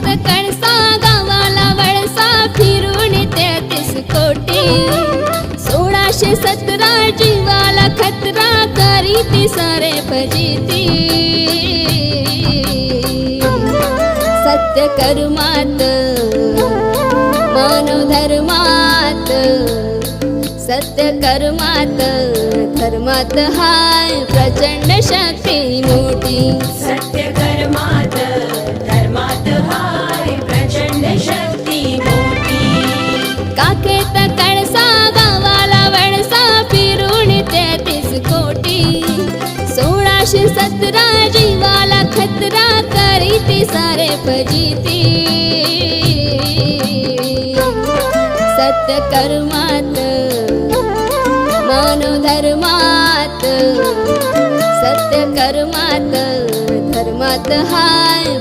कणसा गावाला वळसा फिरून 33 कोटी 1617 जीवाला खतरा करीती सारे फजिती सत्य कर्मात मनोधर्मात सत्य कर्मात धर्मात हाय प्रचंड शक्ती मोठी सत्य कर्मात धर्मात हाय प्रचंड शक्ती मोठी काखेत कणसा गावाला वळसा फिरून 33 कोटी 1617 जीवाला खतरा करीती सारे फजिती सत्य कर्मात मनोधर्मात सत्य कर्मात धर्मात हाय